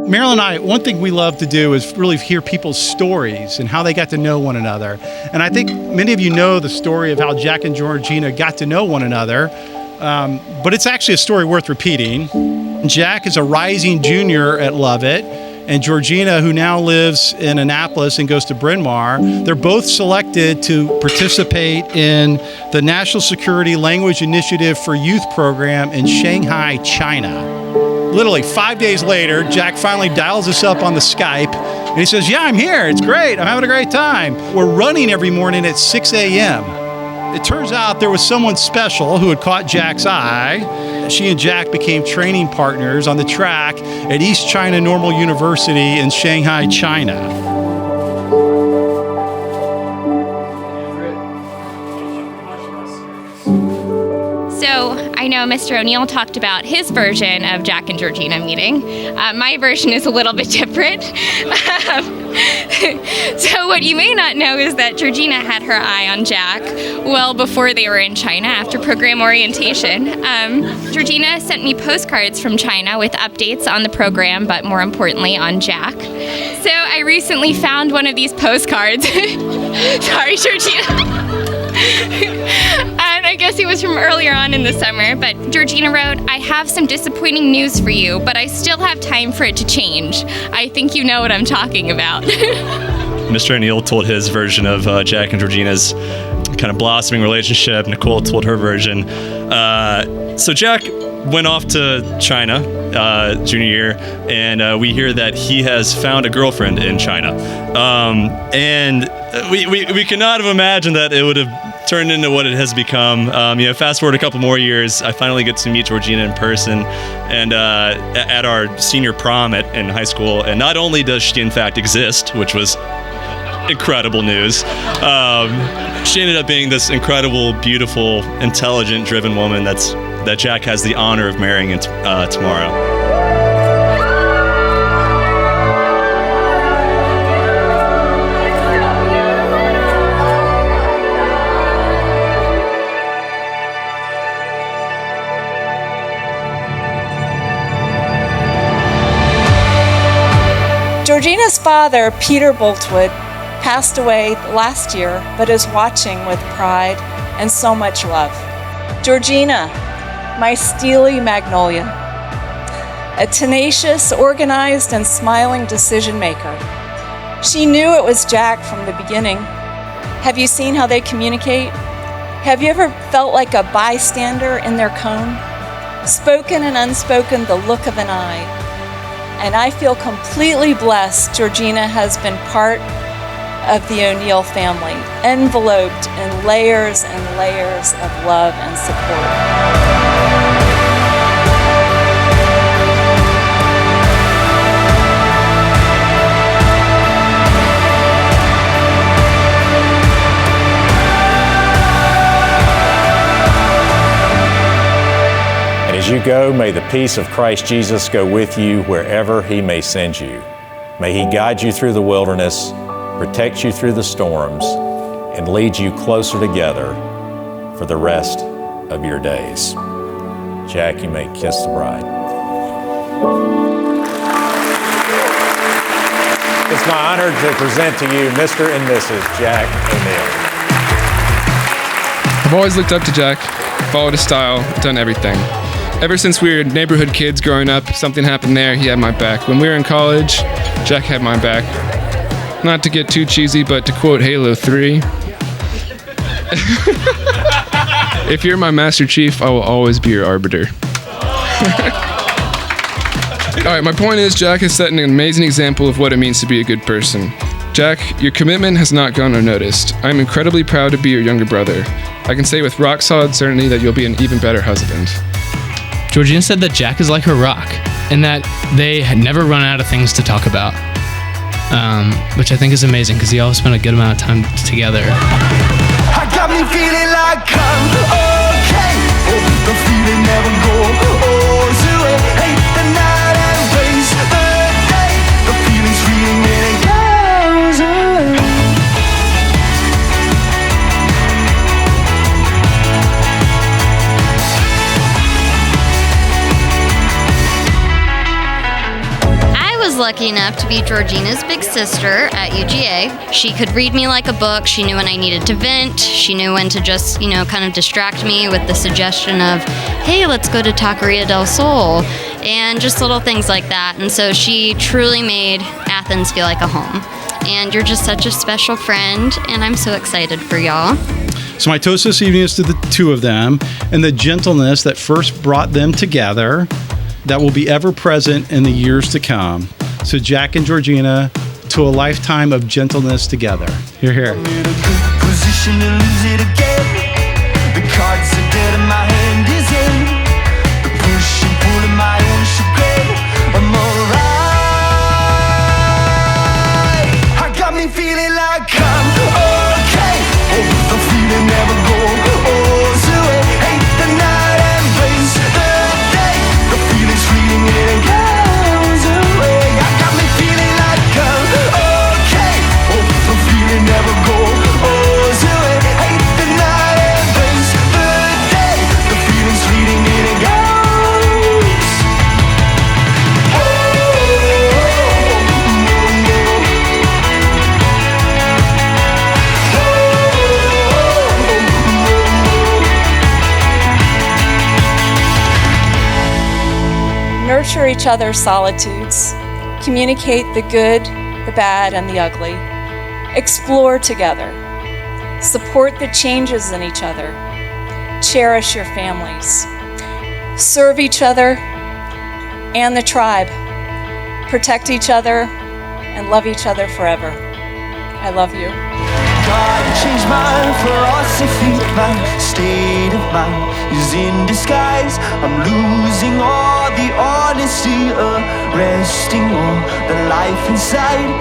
Marilyn and I, one thing we love to do is really hear people's stories and how they got to know one another. And I think many of you know the story of how Jack and Georgina got to know one another, but it's actually a story worth repeating. Jack is a rising junior at Lovett, and Georgina, who now lives in Annapolis and goes to Bryn Mawr, they're both selected to participate in the National Security Language Initiative for Youth program in Shanghai, China. Literally 5 days later, Jack finally dials us up on the Skype, and he says, yeah, I'm here. It's great. I'm having a great time. We're running every morning at 6 a.m. It turns out there was someone special who had caught Jack's eye. She and Jack became training partners on the track at East China Normal University in Shanghai, China. So I know Mr. O'Neill talked about his version of Jack and Georgina meeting. My version is a little bit different. So what you may not know is that Georgina had her eye on Jack well before they were in China after program orientation. Georgina sent me postcards from China with updates on the program, but more importantly on Jack. So I recently found one of these postcards. Sorry, Georgina. And I guess it was from earlier on in the summer, but Georgina wrote, I have some disappointing news for you, but I still have time for it to change. I think you know what I'm talking about. Mr. O'Neill told his version of Jack and Georgina's kind of blossoming relationship. Nicole told her version. So Jack went off to China junior year, and we hear that he has found a girlfriend in China. And we could not have imagined that it would have turned into what it has become. Fast forward a couple more years, I finally get to meet Georgina in person, and at our senior prom in high school. And not only does she in fact exist, which was incredible news, she ended up being this incredible, beautiful, intelligent, driven woman that Jack has the honor of marrying tomorrow. Georgina's father, Peter Boltwood, passed away last year, but is watching with pride and so much love. Georgina, my steely magnolia, a tenacious, organized, and smiling decision maker. She knew it was Jack from the beginning. Have you seen how they communicate? Have you ever felt like a bystander in their cone? Spoken and unspoken, the look of an eye. And I feel completely blessed Georgina has been part of the O'Neill family, enveloped in layers and layers of love and support. As you go, may the peace of Christ Jesus go with you wherever He may send you. May He guide you through the wilderness, protect you through the storms, and lead you closer together for the rest of your days. Jack, you may kiss the bride. It's my honor to present to you Mr. and Mrs. Jack O'Neill. I've always looked up to Jack, followed his style, done everything. Ever since we were neighborhood kids growing up, something happened there, he had my back. When we were in college, Jack had my back. Not to get too cheesy, but to quote Halo 3, if you're my Master Chief, I will always be your arbiter. Alright, my point is, Jack has set an amazing example of what it means to be a good person. Jack, your commitment has not gone unnoticed. I am incredibly proud to be your younger brother. I can say with rock solid certainty that you'll be an even better husband. Georgina said that Jack is like her rock, and that they had never run out of things to talk about, which I think is amazing because they all spent a good amount of time together. I got me feeling like I'm okay. The feeling never goes away. Hey, the night and race the day. The feeling's feeling and it goes away. lucky enough to be Georgina's big sister at UGA. She could read me like a book. She knew when I needed to vent. She knew when to just, kind of distract me with the suggestion of, hey, let's go to Taqueria del Sol, and just little things like that. And so she truly made Athens feel like a home. And you're just such a special friend, and I'm so excited for y'all. So my toast this evening is to the two of them and the gentleness that first brought them together that will be ever present in the years to come. So Jack and Georgina, to a lifetime of gentleness together. Hear, hear. I'm in a good position to lose it again. The cards are dead and my hand is in. The push and pull of my own chagrin. I'm alright. I got me feeling like I'm okay. Oh, the feeling never goes away. Hate the night and embrace the day. The feeling's fleeting and goes away. I got me feeling like I'm okay. Oh, the feeling never goes away. Hate the night and embrace the day. The feeling's fleeting and it goes. Nurture each other's solitudes. Communicate the good, the bad, and the ugly. Explore together. Support the changes in each other. Cherish your families. Serve each other and the tribe. Protect each other and love each other forever. I love you. God changed my philosophy. My state of mind is in disguise. I'm losing all the honesty, arresting all the life inside.